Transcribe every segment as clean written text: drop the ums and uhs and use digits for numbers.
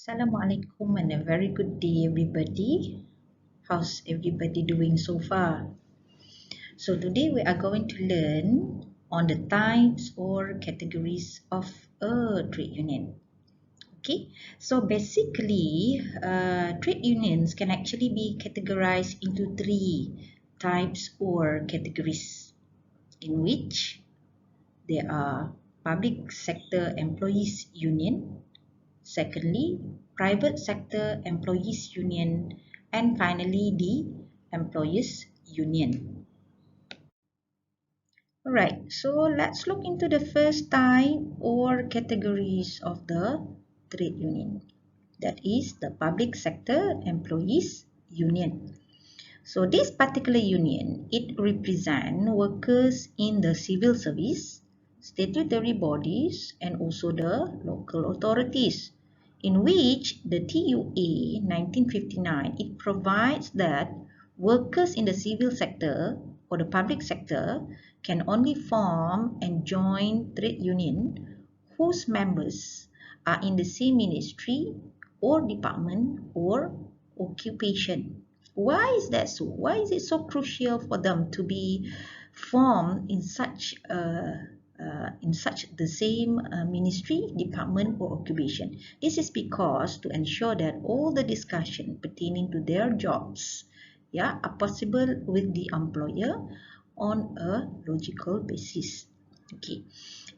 Assalamualaikum and a very good day, everybody. How's everybody doing so far? So today we are going to learn on the types or categories of a trade union. Okay, so basically, trade unions can actually be categorized into three types or categories, in which there are public sector employees union. Secondly, private sector employees union, and finally the employees union. Alright, so let's look into the first type or categories of the trade union. That is the public sector employees union. So this particular union, it represents workers in the civil service, statutory bodies, and also the local authorities, in which the TUA 1959, it provides that workers in the civil sector or the public sector can only form and join trade union whose members are in the same ministry or department or occupation. Why is that so? Why is it so crucial for them to be formed in such the same ministry, department, or occupation? This is because to ensure that all the discussion pertaining to their jobs, are possible with the employer on a logical basis. Okay.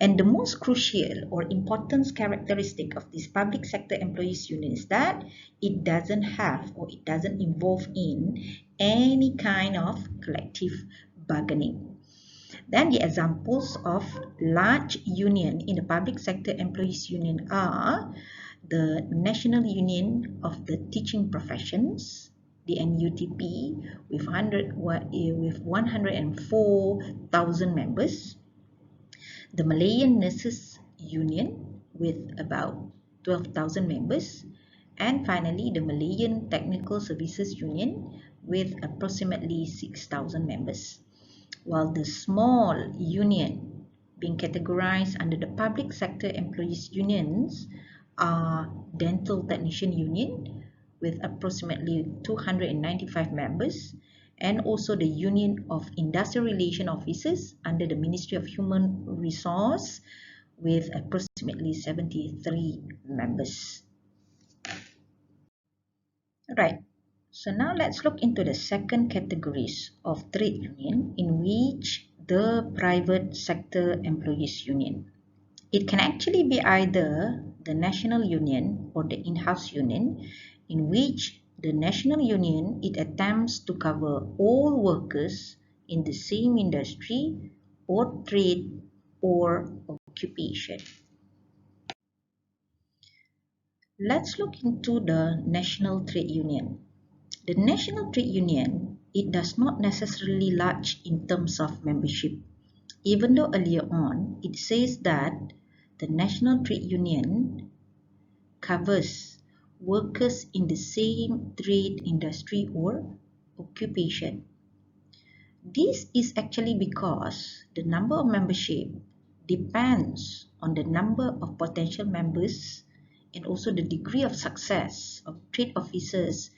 And the most crucial or important characteristic of this public sector employees union is that it doesn't have or it doesn't involve in any kind of collective bargaining. Then the examples of large union in the public sector employees union are the National Union of the Teaching Professions, the NUTP, with 104,000 members, the Malayan Nurses Union with about 12,000 members, and finally the Malayan Technical Services Union with approximately 6,000 members. While the small union being categorized under the public sector employees unions are Dental Technician Union with approximately 295 members, and also the Union of Industrial Relation Officers under the Ministry of Human Resource with approximately 73 members. Right, so now let's look into the second categories of trade union, in which the private sector employees union. It can actually be either the national union or the in-house union, in which the national union, it attempts to cover all workers in the same industry or trade or occupation. Let's look into the national trade union. The national trade union, it does not necessarily large in terms of membership, even though earlier on it says that the national trade union covers workers in the same trade, industry, or occupation. This is actually because the number of membership depends on the number of potential members and also the degree of success of trade officers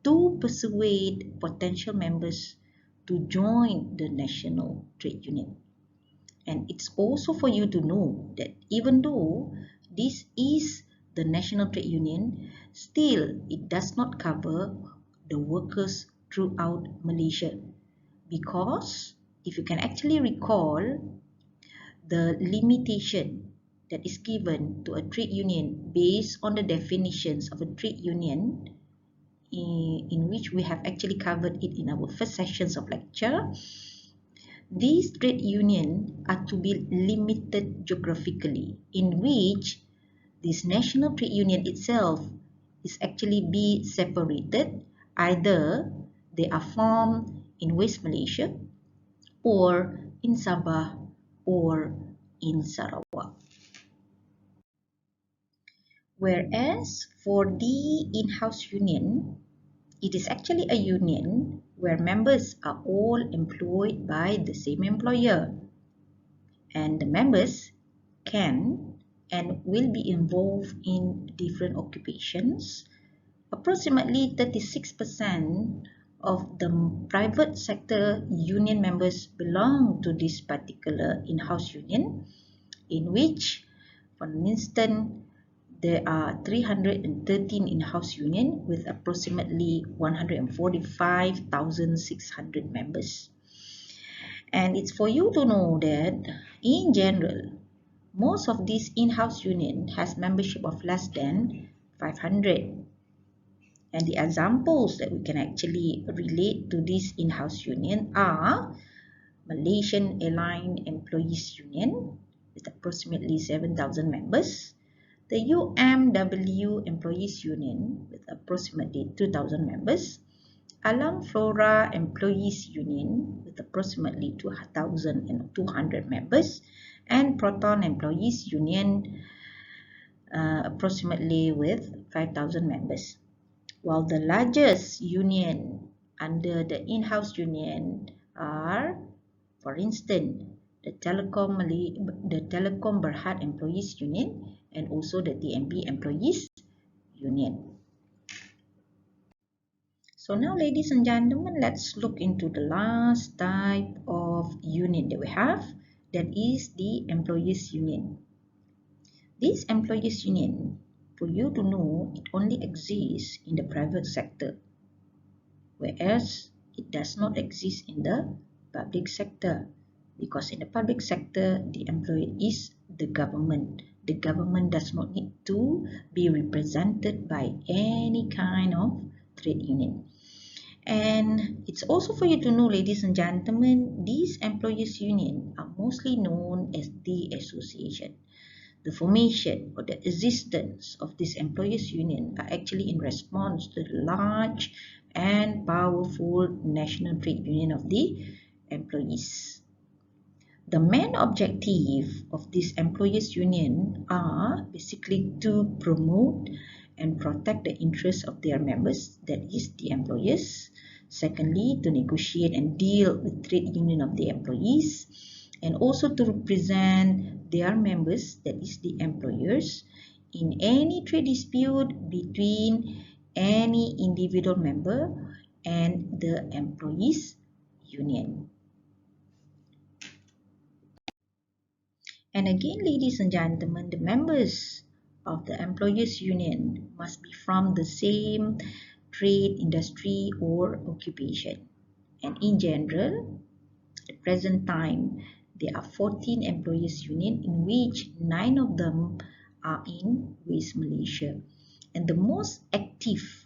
to persuade potential members to join the national trade union. And it's also for you to know that even though this is the national trade union, still it does not cover the workers throughout Malaysia, because if you can actually recall the limitation that is given to a trade union based on the definitions of a trade union, in which we have actually covered it in our first sessions of lecture, these trade unions are to be limited geographically, in which this national trade union itself is actually be separated. Either they are formed in West Malaysia or in Sabah or in Sarawak. Whereas for the in-house union, it is actually a union where members are all employed by the same employer, and the members can and will be involved in different different occupations. Approximately 36% of the private sector union members belong to this particular in-house union, in which, for instance, there are 313 in-house union with approximately 145,600 members. And it's for you to know that, in general, most of these in-house union has membership of less than 500. And the examples that we can actually relate to this in-house union are Malaysian Airline Employees Union with approximately 7,000 members, the UMW Employees Union with approximately 2,000 members, Alam Flora Employees Union with approximately 2,200 members, and Proton Employees Union approximately with 5,000 members. While the largest union under the in-house union are, for instance, the Telecom Berhad Employees Union and also the TMB Employees Union. So now, ladies and gentlemen, let's look into the last type of union that we have, that is the Employees Union. This Employees Union, for you to know, it only exists in the private sector, whereas it does not exist in the public sector, because in the public sector, the employer is the government. The government does not need to be represented by any kind of trade union. And it's also for you to know, ladies and gentlemen, these employees union are mostly known as the association. The formation or the existence of this employees union are actually in response to the large and powerful national trade union of the employees. The main objective of this employees union are basically to promote and protect the interests of their members, that is the employers. Secondly, to negotiate and deal with trade union of the employees, and also to represent their members, that is the employers, in any trade dispute between any individual member and the employees union. And again, ladies and gentlemen, the members of the employees union must be from the same trade, industry or occupation. And in general, at the present time, there are 14 employees union, in which 9 of them are in West Malaysia. And the most active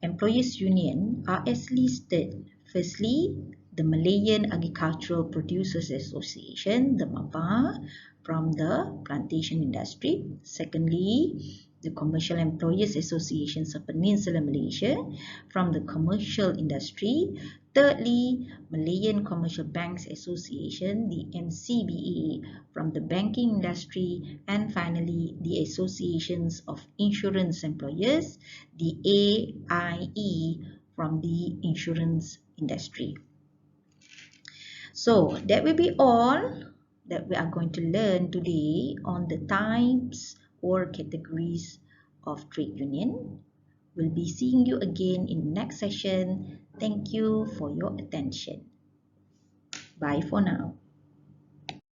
employees union are as listed. Firstly, the Malayan Agricultural Producers Association, the MAPA, from the plantation industry. Secondly, the Commercial Employers Associations of Peninsular Malaysia from the commercial industry. Thirdly, Malayan Commercial Banks Association, the MCBA, from the banking industry. And finally, the Associations of Insurance Employers, the AIE, from the insurance industry. So that will be all that we are going to learn today on the types or categories of trade union. We'll be seeing you again in the next session. Thank you for your attention. Bye for now.